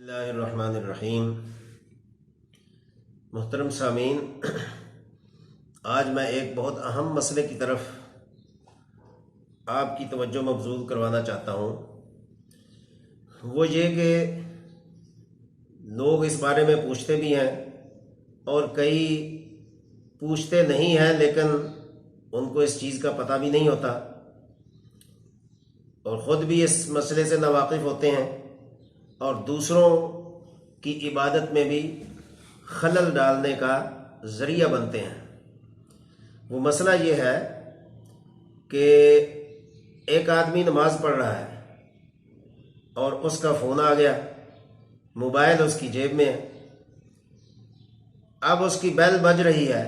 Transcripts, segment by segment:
اللہ الرحمن الرحیم۔ محترم سامعین، آج میں ایک بہت اہم مسئلے کی طرف آپ کی توجہ مبذول کروانا چاہتا ہوں۔ وہ یہ کہ لوگ اس بارے میں پوچھتے بھی ہیں اور کئی پوچھتے نہیں ہیں، لیکن ان کو اس چیز کا پتہ بھی نہیں ہوتا اور خود بھی اس مسئلے سے ناواقف ہوتے ہیں اور دوسروں کی عبادت میں بھی خلل ڈالنے کا ذریعہ بنتے ہیں۔ وہ مسئلہ یہ ہے کہ ایک آدمی نماز پڑھ رہا ہے اور اس کا فون آ گیا، موبائل اس کی جیب میں ہے، اب اس کی بیل بج رہی ہے،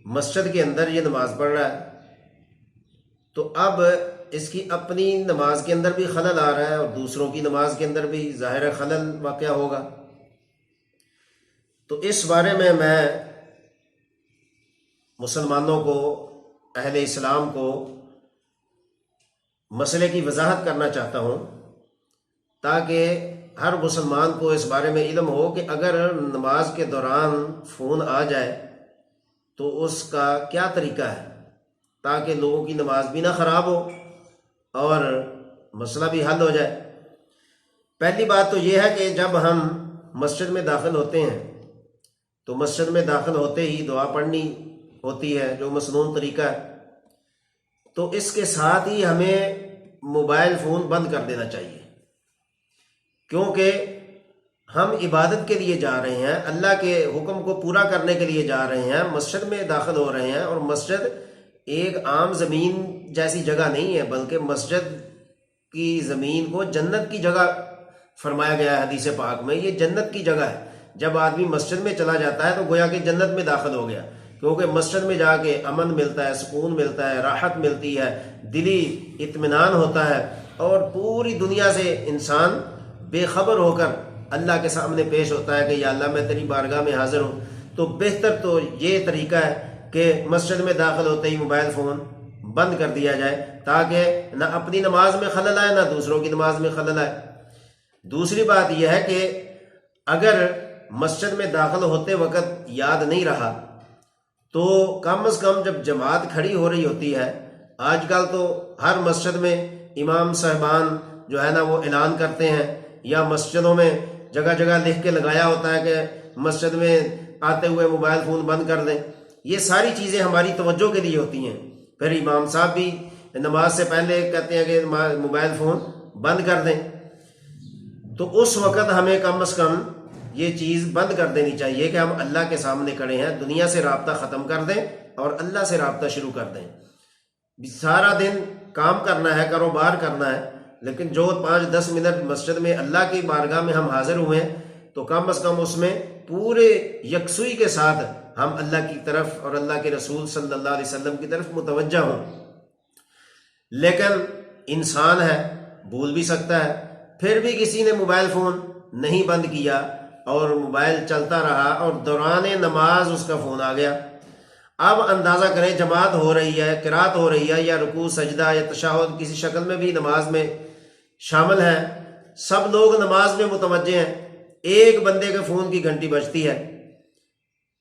مسجد کے اندر یہ نماز پڑھ رہا ہے، تو اب اس کی اپنی نماز کے اندر بھی خلل آ رہا ہے اور دوسروں کی نماز کے اندر بھی ظاہر خلل واقع ہوگا۔ تو اس بارے میں مسلمانوں کو، اہل اسلام کو مسئلے کی وضاحت کرنا چاہتا ہوں تاکہ ہر مسلمان کو اس بارے میں علم ہو کہ اگر نماز کے دوران فون آ جائے تو اس کا کیا طریقہ ہے، تاکہ لوگوں کی نماز بھی نہ خراب ہو اور مسئلہ بھی حل ہو جائے۔ پہلی بات تو یہ ہے کہ جب ہم مسجد میں داخل ہوتے ہیں تو مسجد میں داخل ہوتے ہی دعا پڑھنی ہوتی ہے، جو مسنون طریقہ ہے، تو اس کے ساتھ ہی ہمیں موبائل فون بند کر دینا چاہیے، کیونکہ ہم عبادت کے لیے جا رہے ہیں، اللہ کے حکم کو پورا کرنے کے لیے جا رہے ہیں، مسجد میں داخل ہو رہے ہیں، اور مسجد ایک عام زمین جیسی جگہ نہیں ہے، بلکہ مسجد کی زمین کو جنت کی جگہ فرمایا گیا ہے حدیث پاک میں۔ یہ جنت کی جگہ ہے، جب آدمی مسجد میں چلا جاتا ہے تو گویا کہ جنت میں داخل ہو گیا، کیونکہ مسجد میں جا کے امن ملتا ہے، سکون ملتا ہے، راحت ملتی ہے، دلی اطمینان ہوتا ہے، اور پوری دنیا سے انسان بے خبر ہو کر اللہ کے سامنے پیش ہوتا ہے کہ یا اللہ میں تیری بارگاہ میں حاضر ہوں۔ تو بہتر تو یہ طریقہ ہے کہ مسجد میں داخل ہوتے ہی موبائل فون بند کر دیا جائے، تاکہ نہ اپنی نماز میں خلل آئے نہ دوسروں کی نماز میں خلل آئے۔ دوسری بات یہ ہے کہ اگر مسجد میں داخل ہوتے وقت یاد نہیں رہا تو کم از کم جب جماعت کھڑی ہو رہی ہوتی ہے، آج کل تو ہر مسجد میں امام صاحبان جو ہے نا وہ اعلان کرتے ہیں، یا مسجدوں میں جگہ جگہ لکھ کے لگایا ہوتا ہے کہ مسجد میں آتے ہوئے موبائل فون بند کر دیں۔ یہ ساری چیزیں ہماری توجہ کے لیے ہوتی ہیں۔ پھر امام صاحب بھی نماز سے پہلے کہتے ہیں کہ موبائل فون بند کر دیں، تو اس وقت ہمیں کم از کم یہ چیز بند کر دینی چاہیے کہ ہم اللہ کے سامنے کھڑے ہیں، دنیا سے رابطہ ختم کر دیں اور اللہ سے رابطہ شروع کر دیں۔ سارا دن کام کرنا ہے، کاروبار کرنا ہے، لیکن جو 5-10 منٹ مسجد میں اللہ کی بارگاہ میں ہم حاضر ہوئے ہیں تو کم از کم اس میں پورے یکسوئی کے ساتھ ہم اللہ کی طرف اور اللہ کے رسول صلی اللہ علیہ وسلم کی طرف متوجہ ہوں۔ لیکن انسان ہے، بھول بھی سکتا ہے، پھر بھی کسی نے موبائل فون نہیں بند کیا اور موبائل چلتا رہا اور دوران نماز اس کا فون آ گیا۔ اب اندازہ کریں، جماعت ہو رہی ہے، قرات ہو رہی ہے، یا رکوع سجدہ یا تشہد کسی شکل میں بھی نماز میں شامل ہیں، سب لوگ نماز میں متوجہ ہیں، ایک بندے کے فون کی گھنٹی بجتی ہے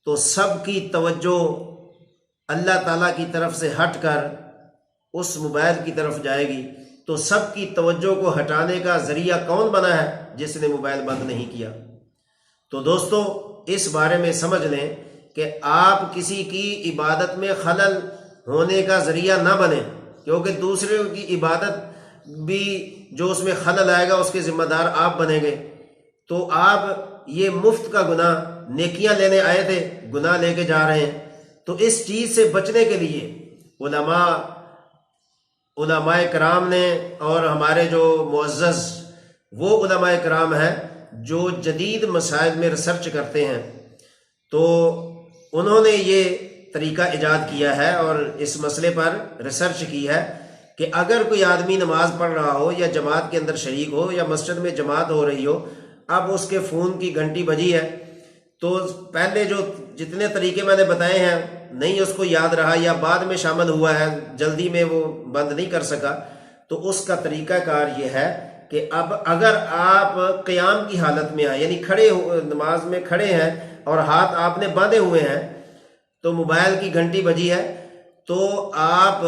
تو سب کی توجہ اللہ تعالیٰ کی طرف سے ہٹ کر اس موبائل کی طرف جائے گی۔ تو سب کی توجہ کو ہٹانے کا ذریعہ کون بنا ہے؟ جس نے موبائل بند نہیں کیا۔ تو دوستو، اس بارے میں سمجھ لیں کہ آپ کسی کی عبادت میں خلل ہونے کا ذریعہ نہ بنیں، کیونکہ دوسرے کی عبادت بھی جو اس میں خلل آئے گا اس کے ذمہ دار آپ بنیں گے۔ تو آپ یہ مفت کا گناہ، نیکیاں لینے آئے تھے، گناہ لے کے جا رہے ہیں۔ تو اس چیز سے بچنے کے لیے علماء کرام نے، اور ہمارے جو معزز وہ علماء کرام ہیں جو جدید مسائل میں ریسرچ کرتے ہیں، تو انہوں نے یہ طریقہ ایجاد کیا ہے اور اس مسئلے پر ریسرچ کی ہے کہ اگر کوئی آدمی نماز پڑھ رہا ہو یا جماعت کے اندر شریک ہو یا مسجد میں جماعت ہو رہی ہو، اب اس کے فون کی گھنٹی بجی ہے، تو پہلے جو جتنے طریقے میں نے بتائے ہیں نہیں اس کو یاد رہا یا بعد میں شامل ہوا ہے، جلدی میں وہ بند نہیں کر سکا، تو اس کا طریقہ کار یہ ہے کہ اب اگر آپ قیام کی حالت میں ہیں، یعنی نماز میں کھڑے ہیں اور ہاتھ آپ نے باندھے ہوئے ہیں، تو موبائل کی گھنٹی بجی ہے تو آپ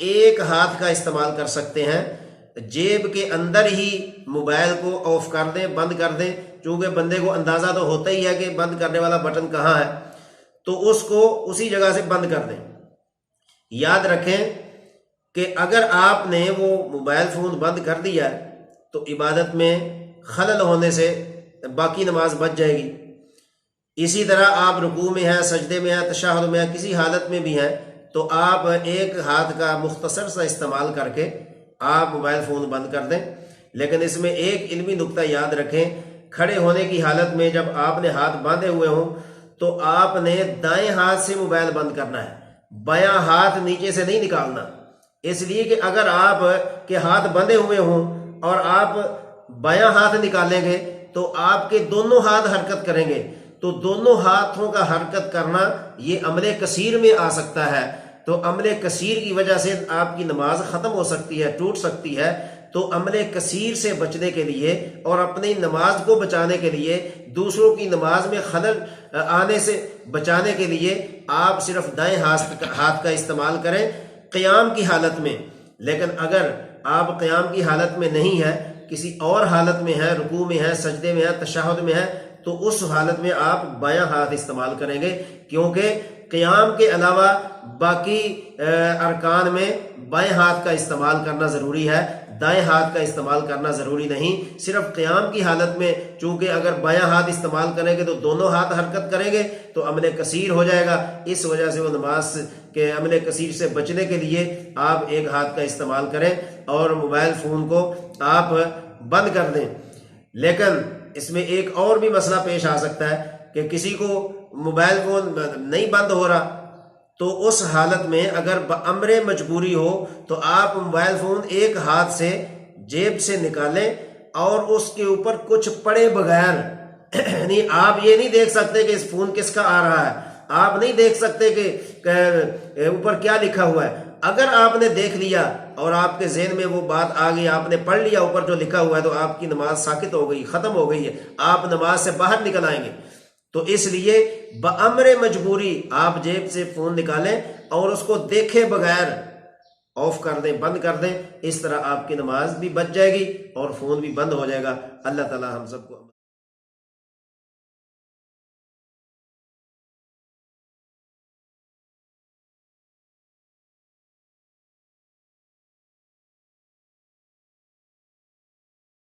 ایک ہاتھ کا استعمال کر سکتے ہیں، جیب کے اندر ہی موبائل کو آف کر دیں، بند کر دیں، چونکہ بندے کو اندازہ تو ہوتا ہی ہے کہ بند کرنے والا بٹن کہاں ہے، تو اس کو اسی جگہ سے بند کر دیں۔ یاد رکھیں کہ اگر آپ نے وہ موبائل فون بند کر دیا تو عبادت میں خلل ہونے سے باقی نماز بچ جائے گی۔ اسی طرح آپ رکوع میں ہیں، سجدے میں ہیں، تشہد میں ہیں، کسی حالت میں بھی ہیں تو آپ ایک ہاتھ کا مختصر سا استعمال کر کے آپ موبائل فون بند کر دیں۔ لیکن اس میں ایک علمی نکتہ یاد رکھیں، کھڑے ہونے کی حالت میں جب آپ نے ہاتھ باندھے ہوئے ہوں تو آپ نے دائیں ہاتھ سے موبائل بند کرنا ہے، بایاں ہاتھ نیچے سے نہیں نکالنا، اس لیے کہ اگر آپ کے ہاتھ بندھے ہوئے ہوں اور آپ بایاں ہاتھ نکالیں گے تو آپ کے دونوں ہاتھ حرکت کریں گے، تو دونوں ہاتھوں کا حرکت کرنا یہ عمل کثیر میں آ سکتا ہے، تو عمل کثیر کی وجہ سے آپ کی نماز ختم ہو سکتی ہے، ٹوٹ سکتی ہے۔ تو عمل کثیر سے بچنے کے لیے اور اپنی نماز کو بچانے کے لیے، دوسروں کی نماز میں خلل آنے سے بچانے کے لیے آپ صرف دائیں ہاتھ کا استعمال کریں قیام کی حالت میں۔ لیکن اگر آپ قیام کی حالت میں نہیں ہیں، کسی اور حالت میں ہیں، رکوع میں ہیں، سجدے میں ہیں، تشہد میں ہیں، تو اس حالت میں آپ بایاں ہاتھ استعمال کریں گے، کیونکہ قیام کے علاوہ باقی ارکان میں بائیں ہاتھ کا استعمال کرنا ضروری ہے، دائیں ہاتھ کا استعمال کرنا ضروری نہیں۔ صرف قیام کی حالت میں چونکہ اگر بایاں ہاتھ استعمال کریں گے تو دونوں ہاتھ حرکت کریں گے تو عمل کثیر ہو جائے گا، اس وجہ سے وہ نماز کے عمل کثیر سے بچنے کے لیے آپ ایک ہاتھ کا استعمال کریں اور موبائل فون کو آپ بند کر دیں۔ لیکن اس میں ایک اور بھی مسئلہ پیش آ سکتا ہے کہ کسی کو موبائل فون نہیں بند ہو رہا، تو اس حالت میں اگر بامر مجبوری ہو تو آپ موبائل فون ایک ہاتھ سے جیب سے نکالیں اور اس کے اوپر کچھ پڑے بغیر، یعنی آپ یہ نہیں دیکھ سکتے کہ اس فون کس کا آ رہا ہے، آپ نہیں دیکھ سکتے کہ اوپر کیا لکھا ہوا ہے۔ اگر آپ نے دیکھ لیا اور آپ کے ذہن میں وہ بات آ گئی، آپ نے پڑھ لیا اوپر جو لکھا ہوا ہے، تو آپ کی نماز ساقط ہو گئی، ختم ہو گئی ہے، آپ نماز سے باہر نکل آئیں گے۔ تو اس لیے بامر مجبوری آپ جیب سے فون نکالیں اور اس کو دیکھے بغیر آف کر دیں، بند کر دیں، اس طرح آپ کی نماز بھی بچ جائے گی اور فون بھی بند ہو جائے گا۔ اللہ تعالی ہم سب کو